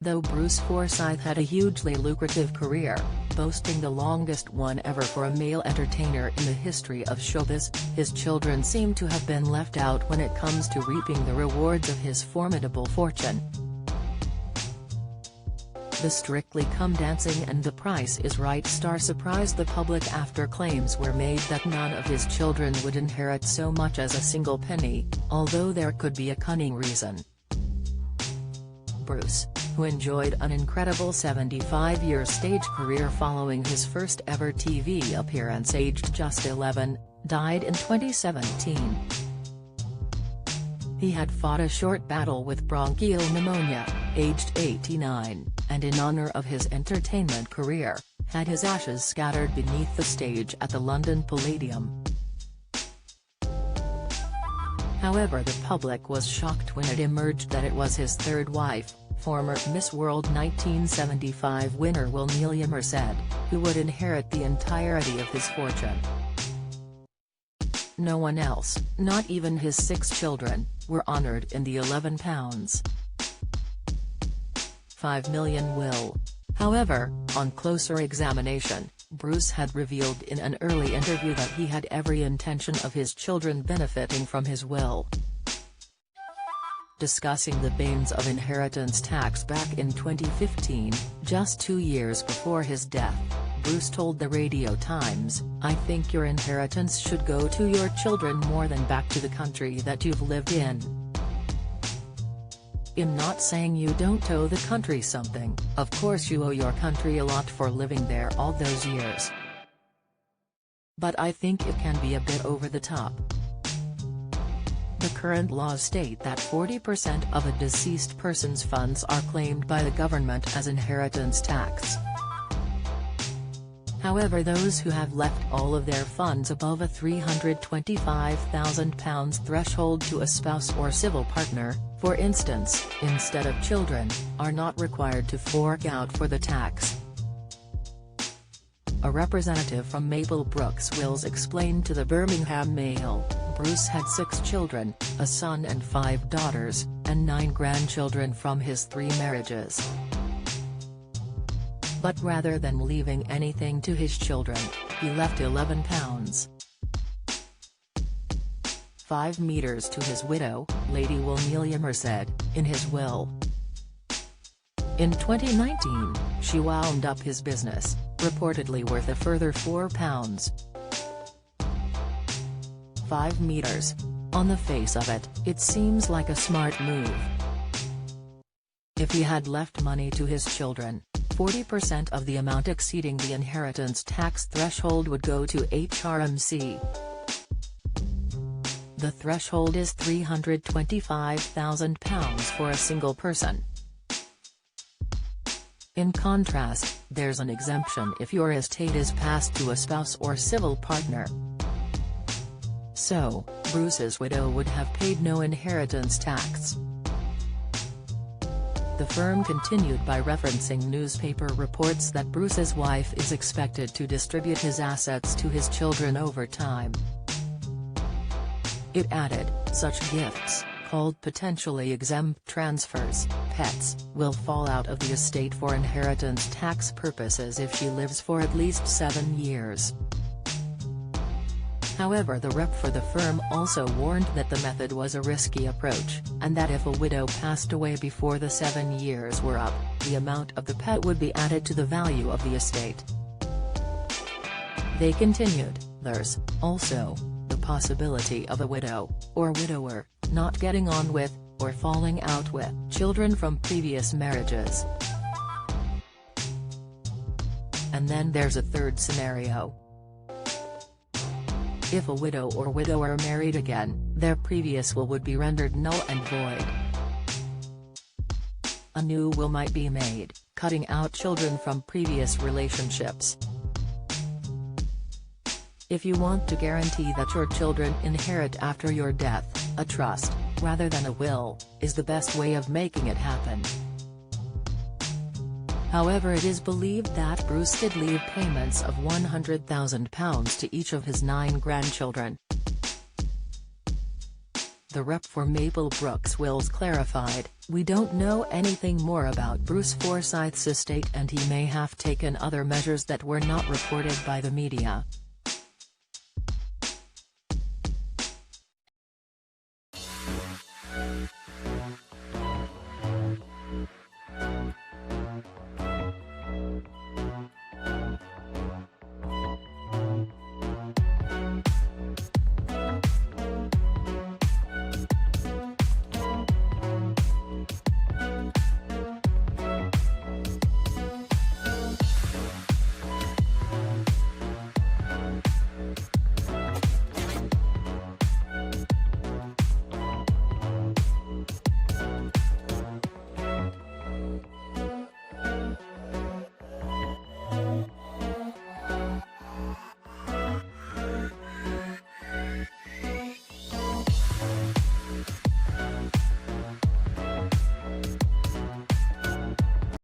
Though Bruce Forsyth had a hugely lucrative career, boasting the longest one ever for a male entertainer in the history of showbiz, his children seem to have been left out when it comes to reaping the rewards of his formidable fortune. The Strictly Come Dancing and The Price is Right star surprised the public after claims were made that none of his children would inherit so much as a single penny, although there could be a cunning reason. Bruce, who enjoyed an incredible 75-year stage career following his first ever TV appearance aged just 11, died in 2017. He had fought a short battle with bronchial pneumonia, aged 89, and in honor of his entertainment career, had his ashes scattered beneath the stage at the London Palladium. However, the public was shocked when it emerged that it was his third wife, former Miss World 1975 winner Wilnelia Merced, who would inherit the entirety of his fortune. No one else, not even his 6 children, were honored in the £11.5 million will. However, on closer examination, Bruce had revealed in an early interview that he had every intention of his children benefiting from his will. Discussing the banes of inheritance tax back in 2015, just 2 years before his death, Bruce told the Radio Times, "I think your inheritance should go to your children more than back to the country that you've lived in. I'm not saying you don't owe the country something, of course you owe your country a lot for living there all those years. But I think it can be a bit over the top. The current laws state that 40% of a deceased person's funds are claimed by the government as inheritance tax. However, those who have left all of their funds above a £325,000 threshold to a spouse or civil partner, for instance, instead of children, are not required to fork out for the tax." A representative from Maple Brooks Wills explained to the Birmingham Mail, Bruce had 6 children, a son and 5 daughters, and 9 grandchildren from his 3 marriages. But rather than leaving anything to his children, he left £11.5 million to his widow, Lady Wilnelia Merced, in his will. In 2019, she wound up his business, reportedly worth a further £4.5 million. On the face of it, it seems like a smart move. If he had left money to his children, 40% of the amount exceeding the inheritance tax threshold would go to HMRC. The threshold is £325,000 for a single person. In contrast, there's an exemption if your estate is passed to a spouse or civil partner. So, Bruce's widow would have paid no inheritance tax. The firm continued by referencing newspaper reports that Bruce's wife is expected to distribute his assets to his children over time. It added, such gifts, called potentially exempt transfers, pets, will fall out of the estate for inheritance tax purposes if she lives for at least 7 years. However, the rep for the firm also warned that the method was a risky approach, and that if a widow passed away before the 7 years were up, the amount of the pet would be added to the value of the estate. They continued, there's, also, the possibility of a widow, or widower, not getting on with, or falling out with, children from previous marriages. And then there's a third scenario. If a widow or widower married again, their previous will would be rendered null and void. A new will might be made, cutting out children from previous relationships. If you want to guarantee that your children inherit after your death, a trust, rather than a will, is the best way of making it happen. However, it is believed that Bruce did leave payments of £100,000 to each of his 9 grandchildren. The rep for Maple Brooks Wills clarified, "We don't know anything more about Bruce Forsyth's estate and he may have taken other measures that were not reported by the media."